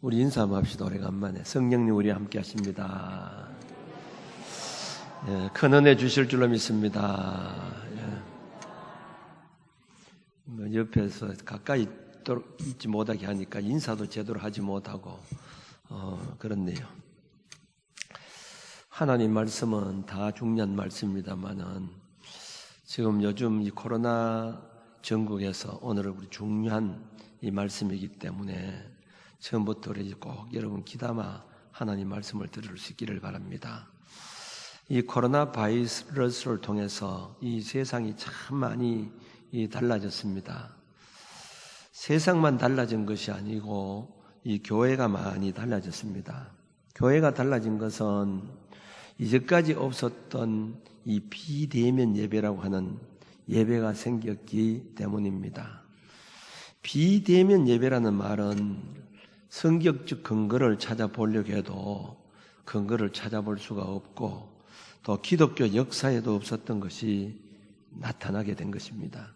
우리 인사 한번 합시다. 오래간만에. 성령님 우리 함께 하십니다. 예, 큰 은혜 주실 줄로 믿습니다. 예. 옆에서 가까이 있지 못하게 하니까 인사도 제대로 하지 못하고 그렇네요. 하나님 말씀은 다 중요한 말씀입니다만은 지금 요즘 이 코로나 전국에서 오늘 우리 중요한 이 말씀이기 때문에 처음부터 우리 꼭 여러분 귀담아 하나님 말씀을 들을 수 있기를 바랍니다. 이 코로나 바이러스를 통해서 이 세상이 참 많이 달라졌습니다. 세상만 달라진 것이 아니고 이 교회가 많이 달라졌습니다. 교회가 달라진 것은 이제까지 없었던 이 비대면 예배라고 하는 예배가 생겼기 때문입니다. 비대면 예배라는 말은 성경적 근거를 찾아보려고 해도 근거를 찾아볼 수가 없고 또 기독교 역사에도 없었던 것이 나타나게 된 것입니다.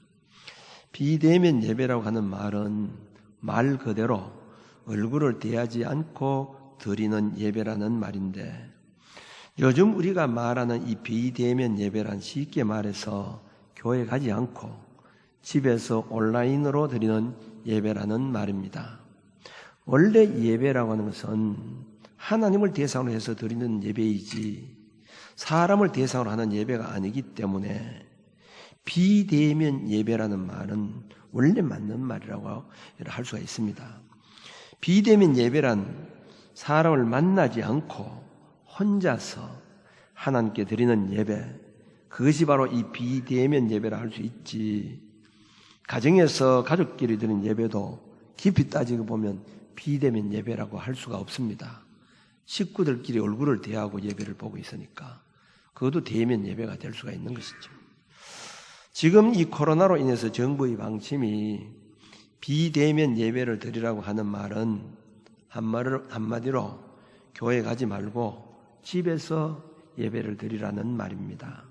비대면 예배라고 하는 말은 말 그대로 얼굴을 대하지 않고 드리는 예배라는 말인데 요즘 우리가 말하는 이 비대면 예배란 쉽게 말해서 교회 가지 않고 집에서 온라인으로 드리는 예배라는 말입니다. 원래 예배라고 하는 것은 하나님을 대상으로 해서 드리는 예배이지 사람을 대상으로 하는 예배가 아니기 때문에 비대면 예배라는 말은 원래 맞는 말이라고 할 수가 있습니다. 비대면 예배란 사람을 만나지 않고 혼자서 하나님께 드리는 예배, 그것이 바로 이 비대면 예배라 할 수 있지. 가정에서 가족끼리 드리는 예배도 깊이 따지고 보면 비대면 예배라고 할 수가 없습니다. 식구들끼리 얼굴을 대하고 예배를 보고 있으니까 그것도 대면 예배가 될 수가 있는 것이죠. 지금 이 코로나로 인해서 정부의 방침이 비대면 예배를 드리라고 하는 말은 한마디로 교회 가지 말고 집에서 예배를 드리라는 말입니다.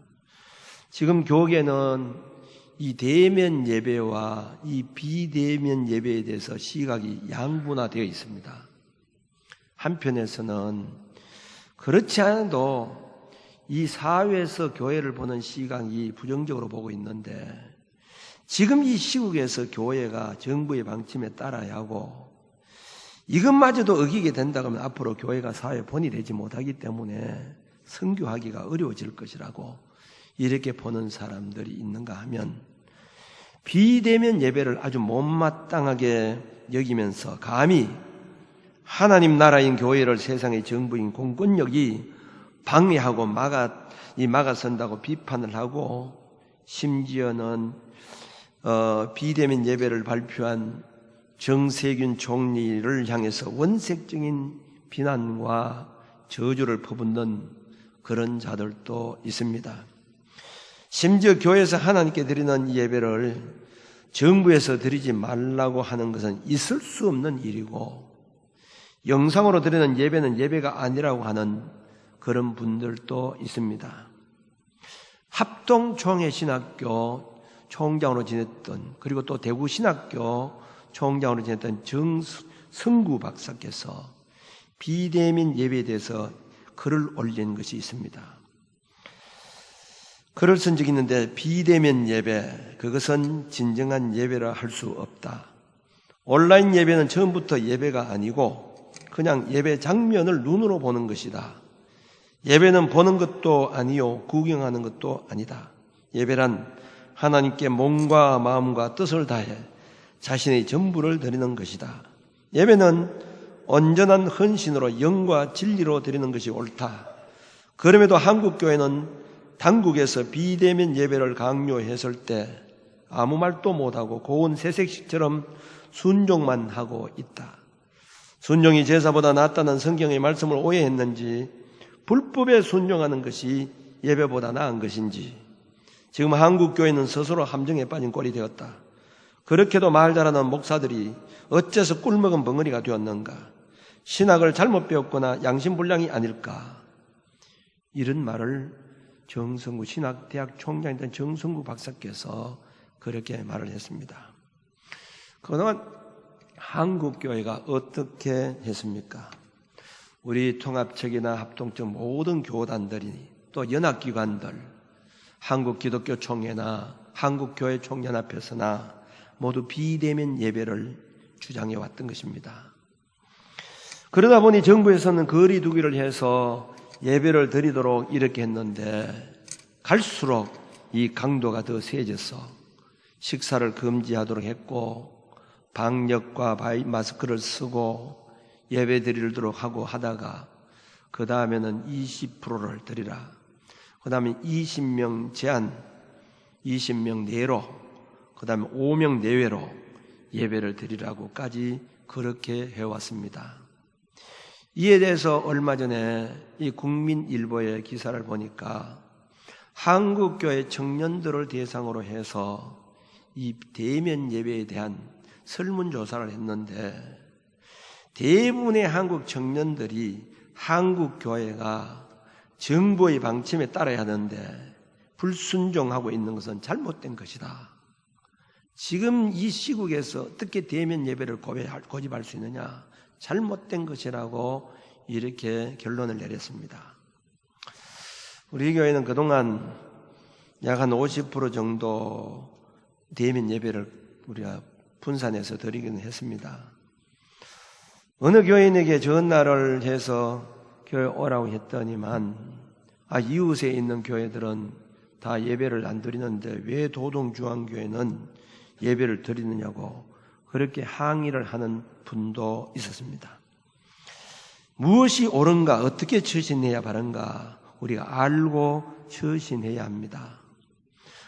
지금 교계는 이 대면 예배와 이 비대면 예배에 대해서 시각이 양분화되어 있습니다. 한편에서는 그렇지 않아도 이 사회에서 교회를 보는 시각이 부정적으로 보고 있는데 지금 이 시국에서 교회가 정부의 방침에 따라야 하고 이것마저도 어기게 된다면 앞으로 교회가 사회에 본이 되지 못하기 때문에 선교하기가 어려워질 것이라고 이렇게 보는 사람들이 있는가 하면 비대면 예배를 아주 못마땅하게 여기면서 감히 하나님 나라인 교회를 세상의 정부인 공권력이 방해하고 막아선다고 비판을 하고 심지어는 비대면 예배를 발표한 정세균 총리를 향해서 원색적인 비난과 저주를 퍼붓는 그런 자들도 있습니다. 심지어 교회에서 하나님께 드리는 예배를 정부에서 드리지 말라고 하는 것은 있을 수 없는 일이고 영상으로 드리는 예배는 예배가 아니라고 하는 그런 분들도 있습니다. 합동총회신학교 총장으로 지냈던 그리고 또 대구신학교 총장으로 지냈던 정성구 박사께서 비대면 예배에 대해서 글을 올린 것이 있습니다. 글을 쓴 적이 있는데 비대면 예배, 그것은 진정한 예배라 할 수 없다. 온라인 예배는 처음부터 예배가 아니고 그냥 예배 장면을 눈으로 보는 것이다. 예배는 보는 것도 아니요 구경하는 것도 아니다. 예배란 하나님께 몸과 마음과 뜻을 다해 자신의 전부를 드리는 것이다. 예배는 온전한 헌신으로 영과 진리로 드리는 것이 옳다. 그럼에도 한국교회는 당국에서 비대면 예배를 강요했을 때 아무 말도 못하고 고운 새색시처럼 순종만 하고 있다. 순종이 제사보다 낫다는 성경의 말씀을 오해했는지 불법에 순종하는 것이 예배보다 나은 것인지 지금 한국교회는 스스로 함정에 빠진 꼴이 되었다. 그렇게도 말 잘하는 목사들이 어째서 꿀먹은 벙어리가 되었는가? 신학을 잘못 배웠거나 양심불량이 아닐까? 이런 말을 정성구 신학대학 총장이던 정성구 박사께서 그렇게 말을 했습니다. 그동안 한국교회가 어떻게 했습니까? 우리 통합측이나 합동측 모든 교단들이 또 연합기관들, 한국기독교총회나 한국교회총연합회에서나 모두 비대면 예배를 주장해 왔던 것입니다. 그러다 보니 정부에서는 거리 두기를 해서 예배를 드리도록 이렇게 했는데 갈수록 이 강도가 더 세져서 식사를 금지하도록 했고 방역과 마스크를 쓰고 예배 드리도록 하고 하다가 그 다음에는 20%를 드리라. 그 다음에 20명 제한, 20명 내로, 그 다음에 5명 내외로 예배를 드리라고까지 그렇게 해왔습니다. 이에 대해서 얼마 전에 이 국민일보의 기사를 보니까 한국교회 청년들을 대상으로 해서 이 대면 예배에 대한 설문조사를 했는데 대부분의 한국 청년들이 한국교회가 정부의 방침에 따라야 하는데 불순종하고 있는 것은 잘못된 것이다. 지금 이 시국에서 어떻게 대면 예배를 고집할 수 있느냐? 잘못된 것이라고 이렇게 결론을 내렸습니다. 우리 교회는 그동안 약 한 50% 정도 대면 예배를 우리가 분산해서 드리기는 했습니다. 어느 교인에게 전화를 해서 교회 오라고 했더니만 이웃에 있는 교회들은 다 예배를 안 드리는데 왜 도동중앙교회는 예배를 드리느냐고 그렇게 항의를 하는 분도 있었습니다. 무엇이 옳은가, 어떻게 처신해야 바른가 우리가 알고 처신해야 합니다.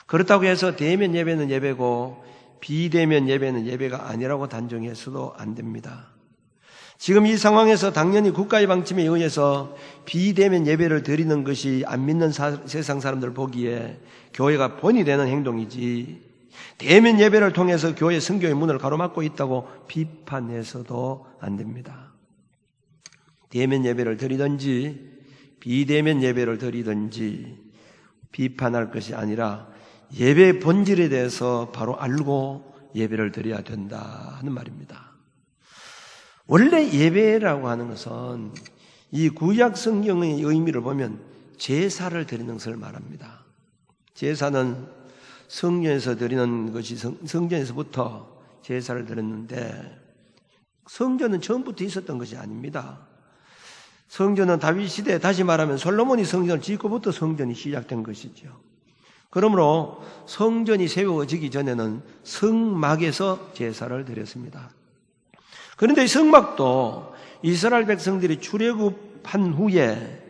그렇다고 해서 대면 예배는 예배고 비대면 예배는 예배가 아니라고 단정해서도 안 됩니다. 지금 이 상황에서 당연히 국가의 방침에 의해서 비대면 예배를 드리는 것이 안 믿는 세상 사람들 보기에 교회가 본이 되는 행동이지 대면 예배를 통해서 교회 선교의 문을 가로막고 있다고 비판해서도 안 됩니다. 대면 예배를 드리든지 비대면 예배를 드리든지 비판할 것이 아니라 예배의 본질에 대해서 바로 알고 예배를 드려야 된다 하는 말입니다. 원래 예배라고 하는 것은 이 구약 성경의 의미를 보면 제사를 드리는 것을 말합니다. 제사는 성전에서 드리는 것이 성전에서부터 제사를 드렸는데 성전은 처음부터 있었던 것이 아닙니다. 성전은 다윗 시대, 다시 말하면 솔로몬이 성전을 짓고부터 성전이 시작된 것이죠. 그러므로 성전이 세워지기 전에는 성막에서 제사를 드렸습니다. 그런데 이 성막도 이스라엘 백성들이 출애굽한 후에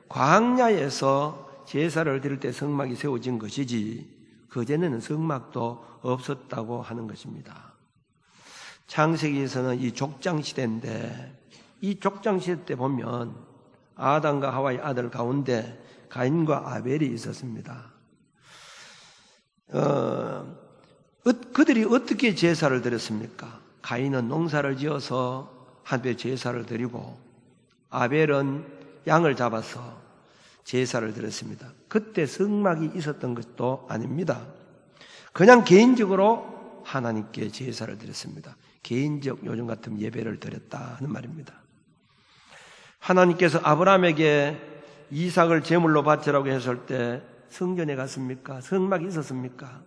광야에서 제사를 드릴 때 성막이 세워진 것이지 그전에는 성막도 없었다고 하는 것입니다. 창세기에서는 이 족장시대인데 이 족장시대 때 보면 아담과 하와의 아들 가운데 가인과 아벨이 있었습니다. 그들이 어떻게 제사를 드렸습니까? 가인은 농사를 지어서 한배 제사를 드리고 아벨은 양을 잡아서 제사를 드렸습니다. 그때 성막이 있었던 것도 아닙니다. 그냥 개인적으로 하나님께 제사를 드렸습니다. 개인적 요즘 같은 예배를 드렸다 하는 말입니다. 하나님께서 아브라함에게 이삭을 제물로 바치라고 했을 때 성전에 갔습니까? 성막이 있었습니까?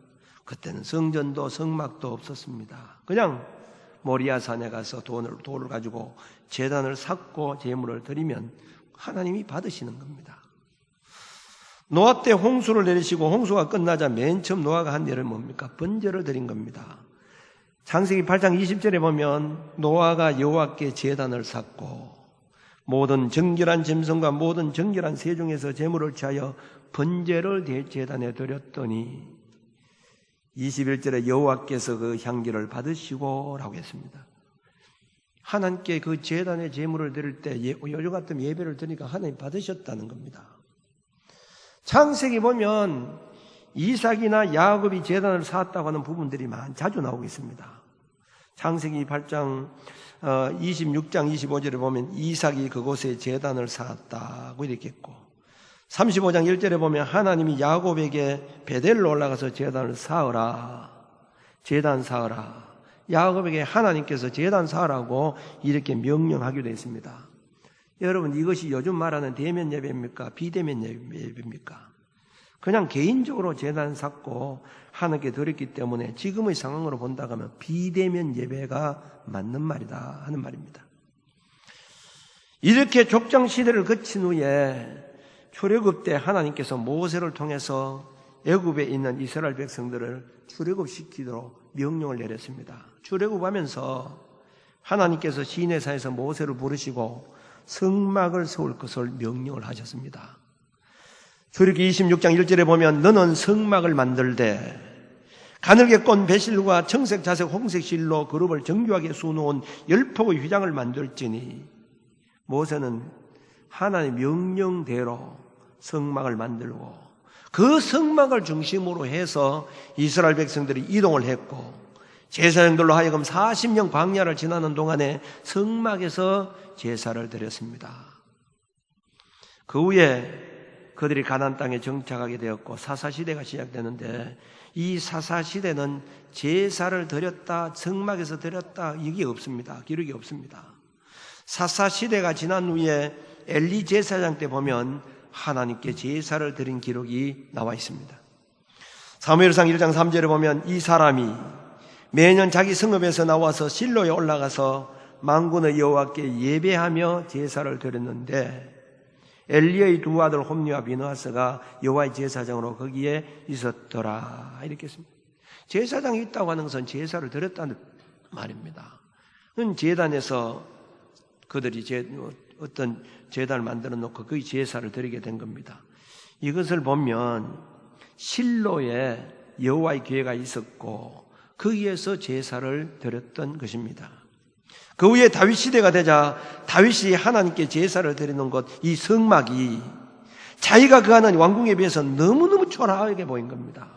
그때는 성전도 성막도 없었습니다. 그냥 모리아산에 가서 돌을 가지고 제단을 쌓고 제물을 드리면 하나님이 받으시는 겁니다. 노아 때 홍수를 내리시고 홍수가 끝나자 맨 처음 노아가 한 일은 뭡니까? 번제를 드린 겁니다. 창세기 8장 20절에 보면 노아가 여호와께 제단을 쌓고 모든 정결한 짐승과 모든 정결한 새 중에서 제물을 취하여 번제를 제단에 드렸더니 21절에 여호와께서 그 향기를 받으시고 라고 했습니다. 하나님께 그 제단의 제물을 드릴 때 요즘 같은 예배를 드리니까 하나님 받으셨다는 겁니다. 창세기 보면 이삭이나 야곱이 제단을 쌓았다고 하는 부분들이 자주 나오고 있습니다. 창세기 8장 26장 25절에 보면 이삭이 그곳에 제단을 쌓았다고 이렇게 했고 35장 1절에 보면 하나님이 야곱에게 베델로 올라가서 제단을 쌓으라, 제단 쌓으라 야곱에게 하나님께서 제단 쌓으라고 이렇게 명령하기도 했습니다. 여러분, 이것이 요즘 말하는 대면 예배입니까? 비대면 예배입니까? 그냥 개인적으로 제단 쌓고 하나님께 드렸기 때문에 지금의 상황으로 본다고 하면 비대면 예배가 맞는 말이다 하는 말입니다. 이렇게 족장 시대를 거친 후에 출애굽 때 하나님께서 모세를 통해서 애굽에 있는 이스라엘 백성들을 출애굽시키도록 명령을 내렸습니다. 출애굽하면서 하나님께서 시내산에서 모세를 부르시고 성막을 세울 것을 명령을 하셨습니다. 출애굽기 26장 1절에 보면 너는 성막을 만들되 가늘게 꼰 배실과 청색, 자색, 홍색 실로 그룹을 정교하게 수놓은 10폭의 휘장을 만들지니 모세는 하나님의 명령대로 성막을 만들고 그 성막을 중심으로 해서 이스라엘 백성들이 이동을 했고 제사장들로 하여금 40년 광야를 지나는 동안에 성막에서 제사를 드렸습니다. 그 후에 그들이 가나안 땅에 정착하게 되었고 사사시대가 시작되는데 이 사사시대는 제사를 드렸다, 성막에서 드렸다 이게 없습니다. 기록이 없습니다. 사사시대가 지난 후에 엘리 제사장 때 보면 하나님께 제사를 드린 기록이 나와 있습니다. 사무엘상 1장 3절에 보면 이 사람이 매년 자기 성읍에서 나와서 실로에 올라가서 만군의 여호와께 예배하며 제사를 드렸는데 엘리의 두 아들 홈리와 비느하스가 여호와의 제사장으로 거기에 있었더라 이렇게 했습니다. 제사장이 있다고 하는 것은 제사를 드렸다는 말입니다. 제단에서 그들이 어떤 제단을 만들어 놓고 거기 제사를 드리게 된 겁니다. 이것을 보면 실로에 여호와의 교회가 있었고 거기에서 제사를 드렸던 것입니다. 그 후에 다윗 시대가 되자 다윗이 하나님께 제사를 드리는 것, 이 성막이 자기가 거하는 왕궁에 비해서 너무너무 초라하게 보인 겁니다.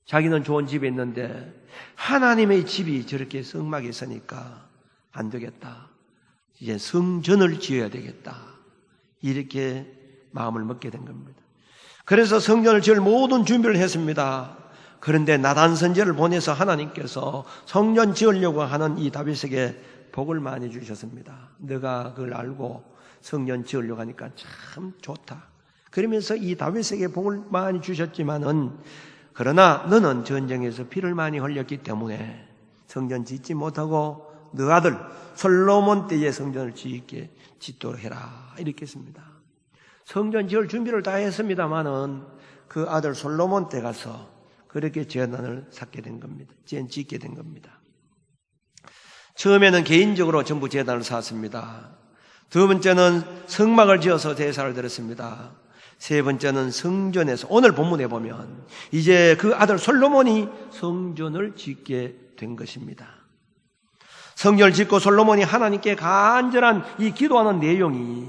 자기는 좋은 집에 있는데 하나님의 집이 저렇게 성막에 있으니까 안 되겠다. 이제 성전을 지어야 되겠다. 이렇게 마음을 먹게 된 겁니다. 그래서 성전을 지을 모든 준비를 했습니다. 그런데 나단 선지자를 보내서 하나님께서 성전 지으려고 하는 이 다윗에게 복을 많이 주셨습니다. 너가 그걸 알고 성전 지으려고 하니까 참 좋다. 그러면서 이 다윗에게 복을 많이 주셨지만은 그러나 너는 전쟁에서 피를 많이 흘렸기 때문에 성전 짓지 못하고 너 아들 솔로몬 때에 성전을 짓도록 해라 이렇게 했습니다. 성전 지을 준비를 다 했습니다마는 그 아들 솔로몬 때 가서 그렇게 제단을 쌓게 된 겁니다. 짓게 된 겁니다. 처음에는 개인적으로 전부 제단을 쌓았습니다. 두 번째는 성막을 지어서 제사를 드렸습니다. 세 번째는 성전에서 오늘 본문에 보면 이제 그 아들 솔로몬이 성전을 짓게 된 것입니다. 성전을 짓고 솔로몬이 하나님께 간절한 이 기도하는 내용이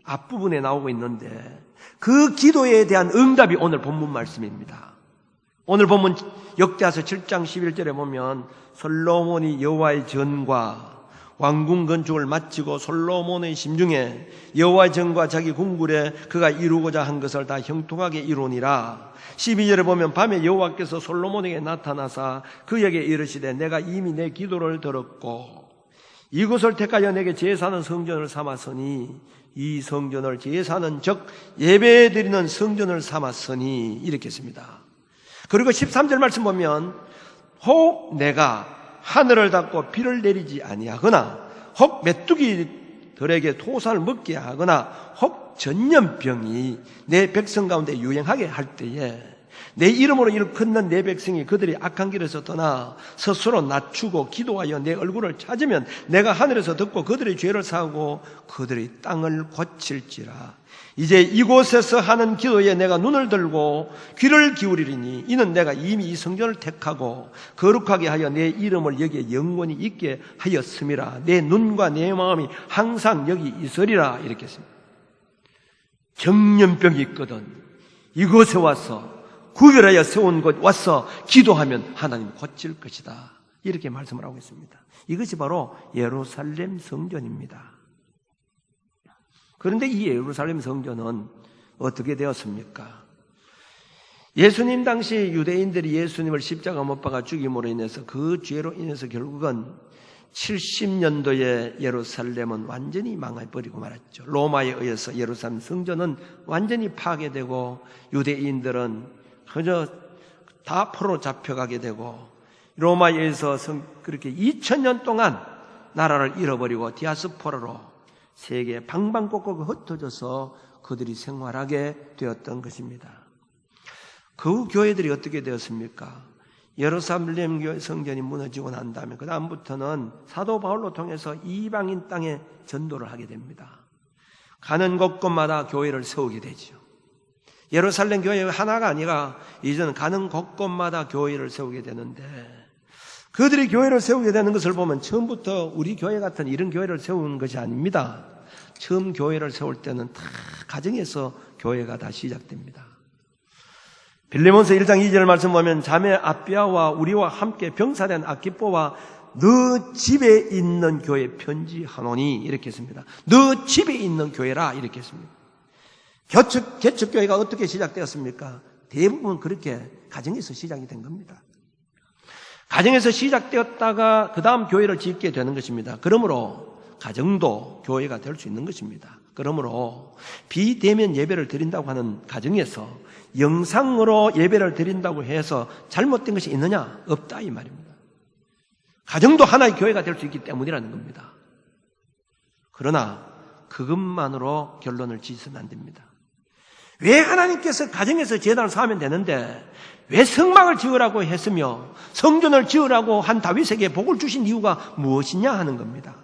앞부분에 나오고 있는데 그 기도에 대한 응답이 오늘 본문 말씀입니다. 오늘 본문 역대하서 7장 11절에 보면 솔로몬이 여호와의 전과 왕궁 건축을 마치고 솔로몬의 심중에 여호와의 전과 자기 궁굴에 그가 이루고자 한 것을 다 형통하게 이루니라. 12절에 보면 밤에 여호와께서 솔로몬에게 나타나사 그에게 이르시되 내가 이미 내 기도를 들었고 이곳을 택하여 내게 제사하는 성전을 삼았으니 이 성전을 제사하는 즉 예배드리는 성전을 삼았으니 이렇게 했습니다. 그리고 13절 말씀 보면 혹 내가 하늘을 닫고 비를 내리지 아니하거나 혹 메뚜기들에게 토산을 먹게 하거나 혹 전염병이 내 백성 가운데 유행하게 할 때에 내 이름으로 일컫는 내 백성이 그들이 악한 길에서 떠나 스스로 낮추고 기도하여 내 얼굴을 찾으면 내가 하늘에서 듣고 그들의 죄를 사하고 그들의 땅을 고칠지라. 이제 이곳에서 하는 기도에 내가 눈을 들고 귀를 기울이리니 이는 내가 이미 이 성전을 택하고 거룩하게 하여 내 이름을 여기에 영원히 있게 하였음이라. 내 눈과 내 마음이 항상 여기 있으리라. 이렇게 했습니다. 전염병이 있거든 이곳에 와서 구별하여 세운 곳 와서 기도하면 하나님 고칠 것이다. 이렇게 말씀을 하고 있습니다. 이것이 바로 예루살렘 성전입니다. 그런데 이 예루살렘 성전은 어떻게 되었습니까? 예수님 당시 유대인들이 예수님을 십자가 못 박아 죽임으로 인해서 그 죄로 인해서 결국은 70년도에 예루살렘은 완전히 망해버리고 말았죠. 로마에 의해서 예루살렘 성전은 완전히 파괴되고 유대인들은 그저 다 포로 잡혀가게 되고 로마에 의해서 그렇게 2000년 동안 나라를 잃어버리고 디아스포라로 세계 방방곡곡 흩어져서 그들이 생활하게 되었던 것입니다. 그 교회들이 어떻게 되었습니까? 예루살렘 교회 성전이 무너지고 난 다음에 그 다음부터는 사도 바울로 통해서 이방인 땅에 전도를 하게 됩니다. 가는 곳곳마다 교회를 세우게 되죠. 예루살렘 교회 하나가 아니라 이제는 가는 곳곳마다 교회를 세우게 되는데, 그들이 교회를 세우게 되는 것을 보면 처음부터 우리 교회 같은 이런 교회를 세우는 것이 아닙니다. 처음 교회를 세울 때는 다 가정에서 교회가 다 시작됩니다. 빌레몬서 1장 2절 말씀 보면 자매 아비아와 우리와 함께 병사된 아키뽀와 너 집에 있는 교회 편지하노니 이렇게 했습니다. 너 집에 있는 교회라 이렇게 했습니다. 개척교회가 어떻게 시작되었습니까? 대부분 그렇게 가정에서 시작이 된 겁니다. 가정에서 시작되었다가 그 다음 교회를 짓게 되는 것입니다. 그러므로 가정도 교회가 될 수 있는 것입니다. 그러므로 비대면 예배를 드린다고 하는 가정에서 영상으로 예배를 드린다고 해서 잘못된 것이 있느냐? 없다 이 말입니다. 가정도 하나의 교회가 될 수 있기 때문이라는 겁니다. 그러나 그것만으로 결론을 지으면 안 됩니다. 왜 하나님께서 가정에서 제단을 쌓으면 되는데 왜 성막을 지으라고 했으며 성전을 지으라고 한 다윗에게 복을 주신 이유가 무엇이냐 하는 겁니다.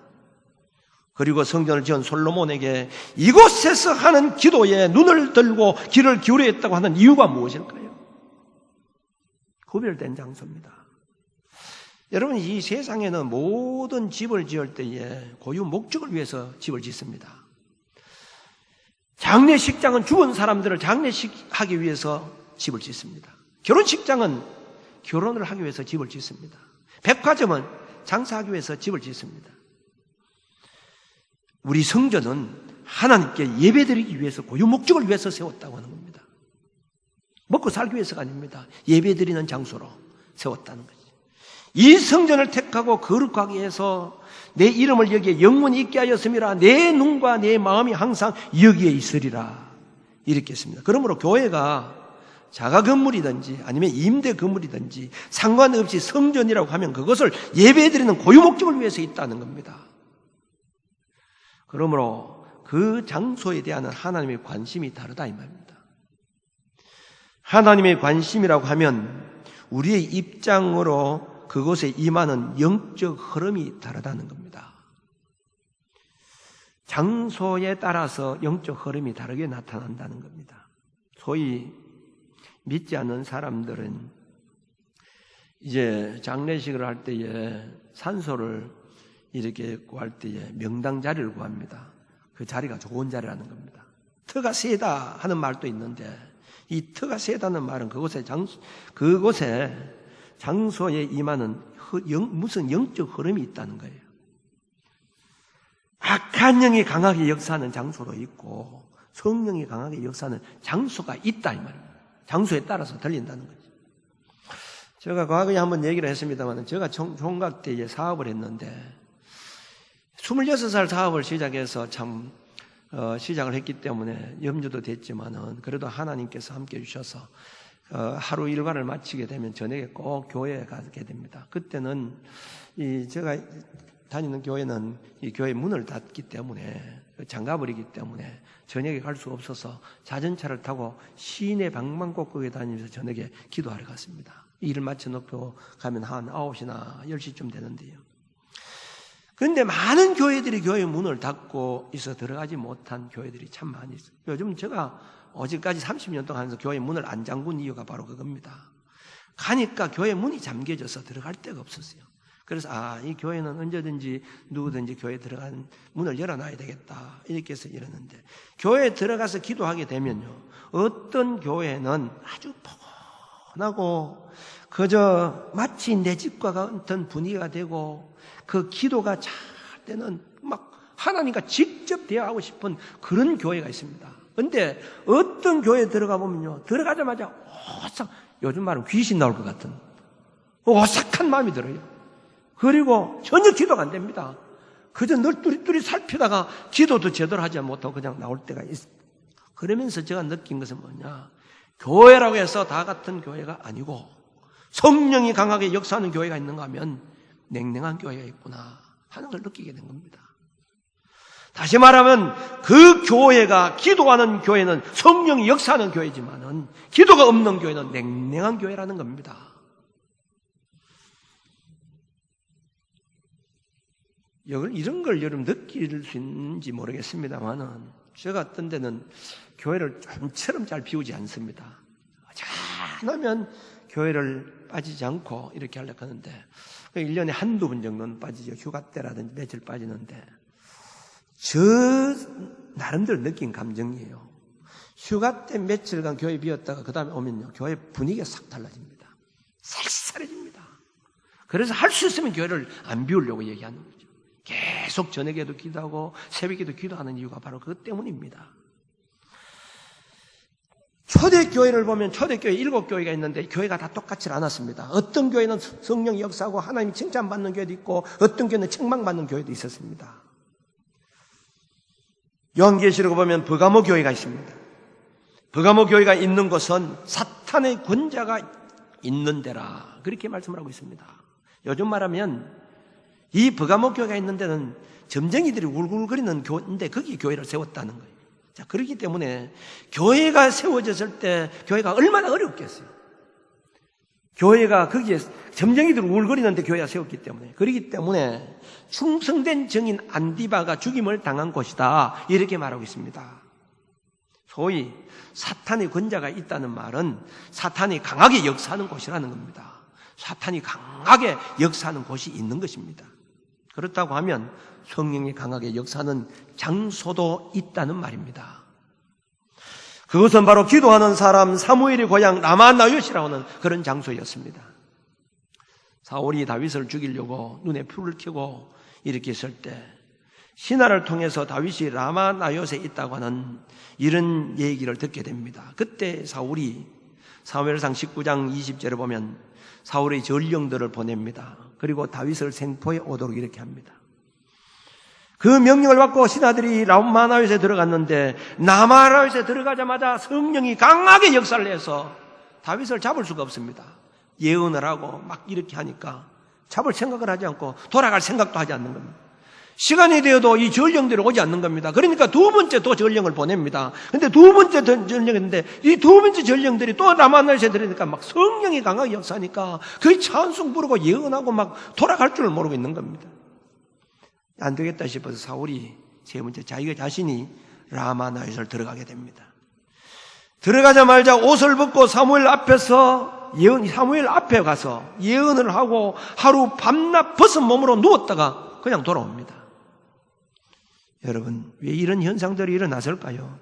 그리고 성전을 지은 솔로몬에게 이곳에서 하는 기도에 눈을 들고 귀를 기울여 했다고 하는 이유가 무엇일까요? 구별된 장소입니다. 여러분, 이 세상에는 모든 집을 지을 때에 고유 목적을 위해서 집을 짓습니다. 장례식장은 죽은 사람들을 장례식하기 위해서 집을 짓습니다. 결혼식장은 결혼을 하기 위해서 집을 짓습니다. 백화점은 장사하기 위해서 집을 짓습니다. 우리 성전은 하나님께 예배드리기 위해서 고유 목적을 위해서 세웠다고 하는 겁니다. 먹고 살기 위해서가 아닙니다. 예배드리는 장소로 세웠다는 거죠. 이 성전을 택하고 거룩하게 해서 내 이름을 여기에 영원히 있게 하였음이라. 내 눈과 내 마음이 항상 여기에 있으리라. 이렇게 했습니다. 그러므로 교회가 자가 건물이든지 아니면 임대 건물이든지 상관없이 성전이라고 하면 그것을 예배드리는 고유 목적을 위해서 있다는 겁니다. 그러므로 그 장소에 대한 하나님의 관심이 다르다 이 말입니다. 하나님의 관심이라고 하면 우리의 입장으로 그곳에 임하는 영적 흐름이 다르다는 겁니다. 장소에 따라서 영적 흐름이 다르게 나타난다는 겁니다. 소위 믿지 않는 사람들은 이제 장례식을 할 때에 산소를 이렇게 구할 때에 명당 자리를 구합니다. 그 자리가 좋은 자리라는 겁니다. 터가 세다 하는 말도 있는데 이 터가 세다는 말은 그곳에 장소에 임하는 무슨 영적 흐름이 있다는 거예요. 악한 영이 강하게 역사하는 장소도 있고 성령이 강하게 역사하는 장소가 있다 이 말입니다. 장소에 따라서 들린다는 거죠. 제가 과거에 한번 얘기를 했습니다만 제가 총각 때에 사업을 했는데 26살 사업을 시작해서 시작을 했기 때문에 염려도 됐지만은 그래도 하나님께서 함께 해주셔서 하루 일과를 마치게 되면 저녁에 꼭 교회에 가게 됩니다. 그때는 제가 다니는 교회는 이 교회 문을 닫기 때문에 잠가버리기 때문에 저녁에 갈 수 없어서 자전차를 타고 시내 방방곡곡에 다니면서 저녁에 기도하러 갔습니다. 일을 마쳐놓고 가면 한 9시나 10시쯤 되는데요. 그런데 많은 교회들이 교회 문을 닫고 있어 들어가지 못한 교회들이 참 많이 있어요. 요즘 제가 어제까지 30년 동안 하면서 교회 문을 안 잠근 이유가 바로 그겁니다. 가니까 교회 문이 잠겨져서 들어갈 데가 없었어요. 그래서 이 교회는 언제든지 누구든지 교회에 들어간 문을 열어놔야 되겠다 이렇게 해서 이러는데 교회에 들어가서 기도하게 되면요 어떤 교회는 아주 포근하고 그저 마치 내 집과 같은 분위기가 되고 그 기도가 잘 때는 막 하나님과 직접 대화하고 싶은 그런 교회가 있습니다. 근데 어떤 교회에 들어가 보면요, 들어가자마자 요즘 말은 귀신 나올 것 같은 오싹한 마음이 들어요. 그리고 전혀 기도가 안 됩니다. 그저 늘 뚜리뚜리 살피다가 기도도 제대로 하지 못하고 그냥 나올 때가 있어요. 그러면서 제가 느낀 것은 뭐냐, 교회라고 해서 다 같은 교회가 아니고 성령이 강하게 역사하는 교회가 있는가 하면 냉랭한 교회가 있구나 하는 걸 느끼게 된 겁니다. 다시 말하면 그 교회가, 기도하는 교회는 성령이 역사하는 교회지만은 기도가 없는 교회는 냉랭한 교회라는 겁니다. 이런 걸 여러분 느낄 수 있는지 모르겠습니다만은 제가 어떤 데는 교회를 좀처럼 잘 비우지 않습니다. 잘하면 교회를 빠지지 않고 이렇게 하려고 하는데 1년에 한두 번 정도는 빠지죠. 휴가 때라든지 며칠 빠지는데 저 나름대로 느낀 감정이에요. 휴가 때 며칠간 교회 비웠다가 그 다음에 오면요, 교회 분위기가 싹 달라집니다. 쌀쌀해집니다. 그래서 할 수 있으면 교회를 안 비우려고 얘기하는 거죠. 계속 저녁에도 기도하고 새벽에도 기도하는 이유가 바로 그것 때문입니다. 초대교회를 보면 초대교회 7교회가 있는데 교회가 다 똑같지 않았습니다. 어떤 교회는 성령이 역사하고 하나님이 칭찬받는 교회도 있고 어떤 교회는 책망받는 교회도 있었습니다. 요한계시록을 보면 버가모 교회가 있습니다. 버가모 교회가 있는 곳은 사탄의 권자가 있는 데라 그렇게 말씀을 하고 있습니다. 요즘 말하면 이 버가모 교회가 있는 데는 점쟁이들이 울글거리는 교회인데 거기 교회를 세웠다는 거예요. 자, 그렇기 때문에 교회가 세워졌을 때 교회가 얼마나 어렵겠어요. 교회가 거기에 점쟁이들 울거리는데 교회가 세웠기 때문에. 그렇기 때문에 충성된 증인 안디바가 죽임을 당한 곳이다 이렇게 말하고 있습니다. 소위 사탄의 권자가 있다는 말은 사탄이 강하게 역사하는 곳이라는 겁니다. 사탄이 강하게 역사하는 곳이 있는 것입니다. 그렇다고 하면 성령이 강하게 역사하는 장소도 있다는 말입니다. 그것은 바로 기도하는 사람 사무엘의 고향 라마나요시라고 하는 그런 장소였습니다. 사울이 다윗을 죽이려고 눈에 불을 켜고 이렇게 있을 때 신하를 통해서 다윗이 라마나요시에 있다고 하는 이런 얘기를 듣게 됩니다. 그때 사울이 사무엘상 19장 20절에 보면 사울의 전령들을 보냅니다. 그리고 다윗을 생포해 오도록 이렇게 합니다. 그 명령을 받고 신하들이 라마나요시에 들어갔는데 라마나요시에 들어가자마자 성령이 강하게 역사를 해서 다윗을 잡을 수가 없습니다. 예언을 하고 막 이렇게 하니까 잡을 생각을 하지 않고 돌아갈 생각도 하지 않는 겁니다. 시간이 되어도 이 전령들이 오지 않는 겁니다. 그러니까 두 번째 또 전령을 보냅니다. 근데 두 번째 전령인데 이 두 번째 전령들이 또 라마나요시에 들으니까 막 성령이 강하게 역사하니까 거의 찬송 부르고 예언하고 막 돌아갈 줄을 모르고 있는 겁니다. 안 되겠다 싶어서 사울이 세 번째 자기가 자신이 라마나요시를 들어가게 됩니다. 들어가자마자 옷을 벗고 사무엘 앞에 가서 예언을 하고 하루 밤낮 벗은 몸으로 누웠다가 그냥 돌아옵니다. 여러분, 왜 이런 현상들이 일어났을까요?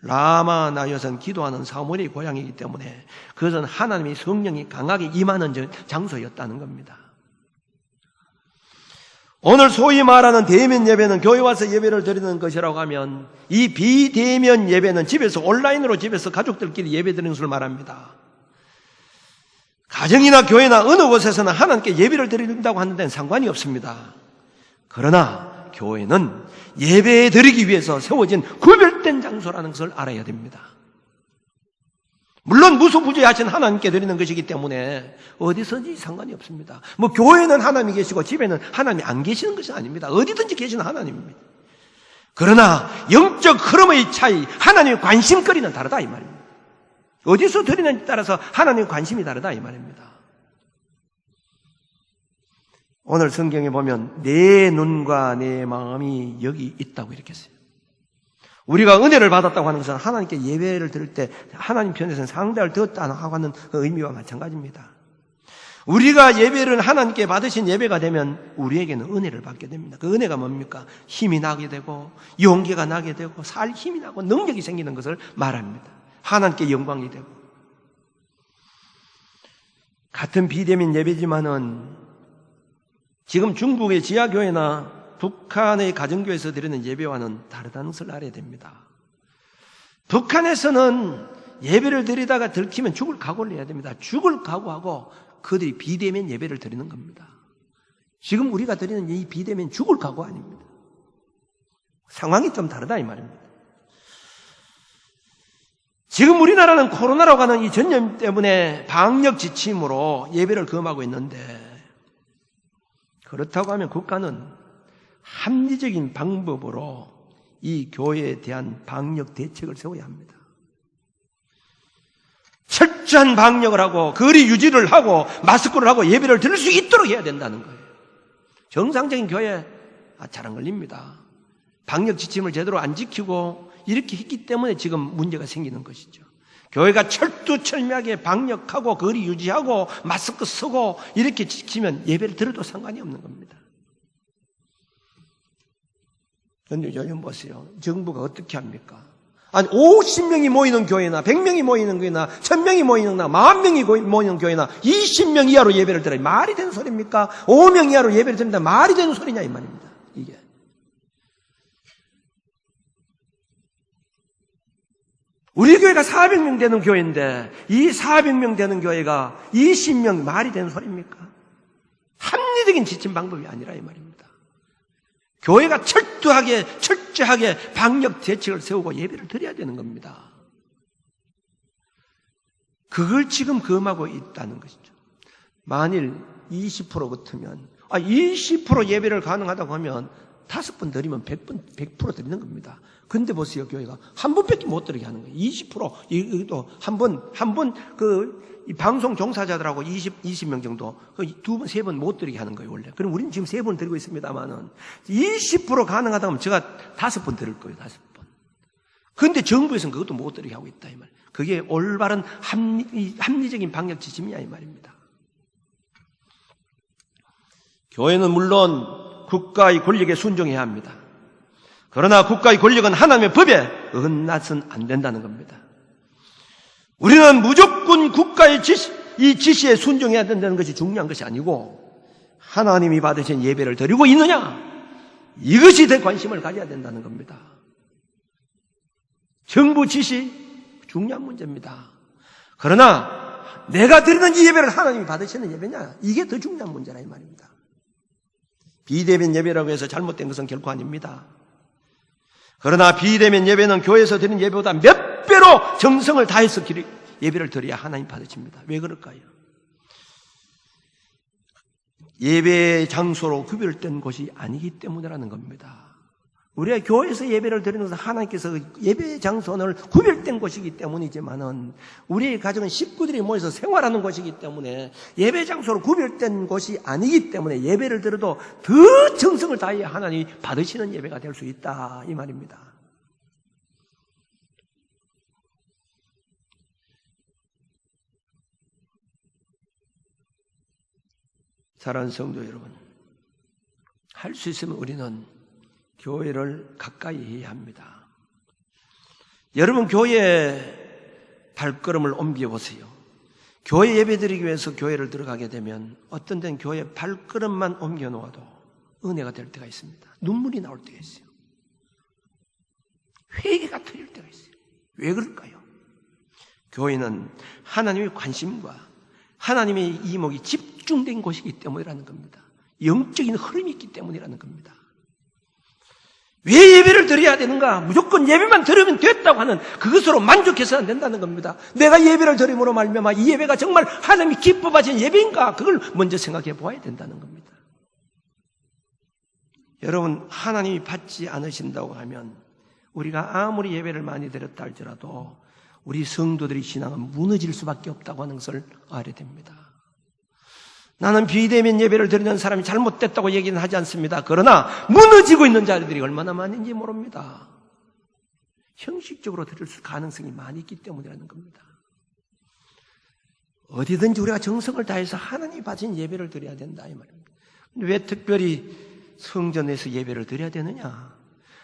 라마나요시는 기도하는 사무엘의 고향이기 때문에 그것은 하나님의 성령이 강하게 임하는 장소였다는 겁니다. 오늘 소위 말하는 대면 예배는 교회 와서 예배를 드리는 것이라고 하면 이 비대면 예배는 집에서 온라인으로 집에서 가족들끼리 예배 드리는 것을 말합니다. 가정이나 교회나 어느 곳에서는 하나님께 예배를 드린다고 하는 데는 상관이 없습니다. 그러나 교회는 예배 드리기 위해서 세워진 구별된 장소라는 것을 알아야 됩니다. 물론 무소부지하신 하나님께 드리는 것이기 때문에 어디서든지 상관이 없습니다. 뭐 교회는 하나님이 계시고 집에는 하나님이 안 계시는 것이 아닙니다. 어디든지 계시는 하나님입니다. 그러나 영적 흐름의 차이, 하나님의 관심거리는 다르다 이 말입니다. 어디서 드리는지에 따라서 하나님의 관심이 다르다 이 말입니다. 오늘 성경에 보면 내 눈과 내 마음이 여기 있다고 이렇게 했어요. 우리가 은혜를 받았다고 하는 것은 하나님께 예배를 드릴 때 하나님 편에서는 상대를 듣다고 하는 그 의미와 마찬가지입니다. 우리가 예배를 하나님께 받으신 예배가 되면 우리에게는 은혜를 받게 됩니다. 그 은혜가 뭡니까? 힘이 나게 되고 용기가 나게 되고 살 힘이 나고 능력이 생기는 것을 말합니다. 하나님께 영광이 되고. 같은 비대면 예배지만은 지금 중국의 지하교회나 북한의 가정교회에서 드리는 예배와는 다르다는 것을 알아야 됩니다. 북한에서는 예배를 드리다가 들키면 죽을 각오를 해야 됩니다. 죽을 각오하고 그들이 비대면 예배를 드리는 겁니다. 지금 우리가 드리는 이 비대면 죽을 각오 아닙니다. 상황이 좀 다르다 이 말입니다. 지금 우리나라는 코로나라고 하는 이 전염 때문에 방역 지침으로 예배를 금하고 있는데, 그렇다고 하면 국가는 합리적인 방법으로 이 교회에 대한 방역 대책을 세워야 합니다. 철저한 방역을 하고 거리 유지를 하고 마스크를 하고 예배를 드릴 수 있도록 해야 된다는 거예요. 정상적인 교회 잘 안 걸립니다. 방역 지침을 제대로 안 지키고 이렇게 했기 때문에 지금 문제가 생기는 것이죠. 교회가 철두철미하게 방역하고 거리 유지하고 마스크 쓰고 이렇게 지키면 예배를 드려도 상관이 없는 겁니다. 그런데 요즘 보세요. 정부가 어떻게 합니까? 아니 50명이 모이는 교회나 100명이 모이는 교회나 1000명이 모이는 교회나 10,000명이 모이는 교회나 20명 이하로 예배를 드려요. 말이 되는 소리입니까? 5명 이하로 예배를 드립니다. 말이 되는 소리냐 이 말입니다. 이게. 우리 교회가 400명 되는 교회인데 이 400명 되는 교회가 20명 말이 되는 소리입니까? 합리적인 지침 방법이 아니라 이 말입니다. 교회가 철저하게 방역 대책을 세우고 예배를 드려야 되는 겁니다. 그걸 지금 금하고 있다는 것이죠. 만일 20% 같으면 20% 예배를 가능하다고 하면 5번 드리면 100% 드리는 겁니다. 근데 보세요, 교회가 한 번밖에 못 드리게 하는 거예요. 20% 이것도 한 번 이 방송 종사자들하고 20명 정도 두 번, 세 번 못 드리게 하는 거예요, 원래. 그럼 우리는 지금 3번 드리고 있습니다만은 20% 가능하다고 하면 제가 5번 드릴 거예요, 5번. 근데 정부에서는 그것도 못 드리게 하고 있다 이 말. 그게 올바른 합리적인 방역 지침이야 이 말입니다. 교회는 물론 국가의 권력에 순종해야 합니다. 그러나 국가의 권력은 하나님의 법에 어긋나서는 안 된다는 겁니다. 우리는 무조건 국가의 이 지시에 순종해야 된다는 것이 중요한 것이 아니고 하나님이 받으신 예배를 드리고 있느냐, 이것이 더 관심을 가져야 된다는 겁니다. 정부 지시 중요한 문제입니다. 그러나 내가 드리는 이 예배를 하나님이 받으시는 예배냐, 이게 더 중요한 문제라 이 말입니다. 비대면 예배라고 해서 잘못된 것은 결코 아닙니다. 그러나 비대면 예배는 교회에서 드리는 예배보다 몇 배로 정성을 다해서 예배를 드려야 하나님 받으십니다. 왜 그럴까요? 예배 장소로 구별된 곳이 아니기 때문이라는 겁니다. 우리가 교회에서 예배를 드리는 것은 하나님께서 예배 장소는 구별된 곳이기 때문이지만은 우리의 가정은 식구들이 모여서 생활하는 곳이기 때문에 예배 장소로 구별된 곳이 아니기 때문에 예배를 드려도 더 정성을 다해 하나님이 받으시는 예배가 될 수 있다 이 말입니다. 사랑하는 성도 여러분, 할 수 있으면 우리는 교회를 가까이 해야 합니다. 여러분 교회에 발걸음을 옮겨보세요. 교회 예배드리기 위해서 교회를 들어가게 되면 어떤 데는 교회 발걸음만 옮겨놓아도 은혜가 될 때가 있습니다. 눈물이 나올 때가 있어요. 회개가 터질 때가 있어요. 왜 그럴까요? 교회는 하나님의 관심과 하나님의 이목이 집중된 곳이기 때문이라는 겁니다. 영적인 흐름이 있기 때문이라는 겁니다. 왜 예배를 드려야 되는가? 무조건 예배만 드리면 됐다고 하는 그것으로 만족해서는 안 된다는 겁니다. 내가 예배를 드림으로 말미암아 이 예배가 정말 하나님이 기뻐하시는 예배인가? 그걸 먼저 생각해 보아야 된다는 겁니다. 여러분, 하나님이 받지 않으신다고 하면 우리가 아무리 예배를 많이 드렸다 할지라도 우리 성도들의 신앙은 무너질 수밖에 없다고 하는 것을 알아야 됩니다. 나는 비대면 예배를 드리는 사람이 잘못됐다고 얘기는 하지 않습니다. 그러나 무너지고 있는 자들이 얼마나 많은지 모릅니다. 형식적으로 드릴 가능성이 많이 있기 때문이라는 겁니다. 어디든지 우리가 정성을 다해서 하나님이 받으신 예배를 드려야 된다 이 말입니다. 왜 특별히 성전에서 예배를 드려야 되느냐?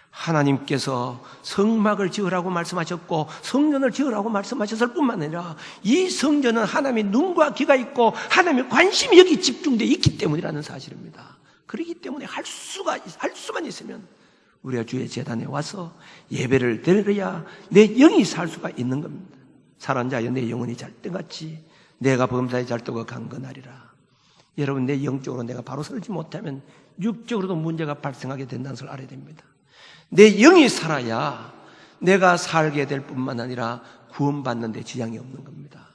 하나님께서 성막을 지으라고 말씀하셨고 성전을 지으라고 말씀하셨을 뿐만 아니라 이 성전은 하나님의 눈과 귀가 있고 하나님의 관심이 여기 집중되어 있기 때문이라는 사실입니다. 그렇기 때문에 할 수만 있으면 우리가 주의 제단에 와서 예배를 드려야 내 영이 살 수가 있는 겁니다. 살한 자여 내 영혼이 잘때같이 내가 범사에 잘뜨고 강건하리라. 여러분, 내 영적으로 내가 바로 서지 못하면 육적으로도 문제가 발생하게 된다는 것을 알아야 됩니다. 내 영이 살아야 내가 살게 될 뿐만 아니라 구원받는 데 지장이 없는 겁니다.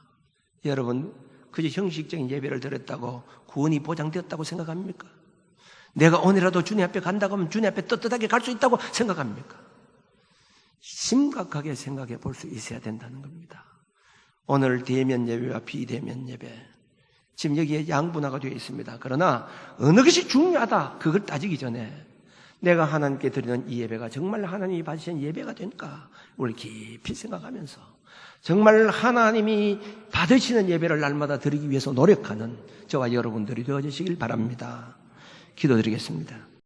여러분, 그저 형식적인 예배를 드렸다고 구원이 보장되었다고 생각합니까? 내가 오늘이라도 주님 앞에 간다고 하면 주님 앞에 떳떳하게 갈 수 있다고 생각합니까? 심각하게 생각해 볼 수 있어야 된다는 겁니다. 오늘 대면 예배와 비대면 예배, 지금 여기에 양분화가 되어 있습니다. 그러나 어느 것이 중요하다, 그걸 따지기 전에 내가 하나님께 드리는 이 예배가 정말 하나님이 받으신 예배가 될까, 우리 깊이 생각하면서 정말 하나님이 받으시는 예배를 날마다 드리기 위해서 노력하는 저와 여러분들이 되어주시길 바랍니다. 기도드리겠습니다.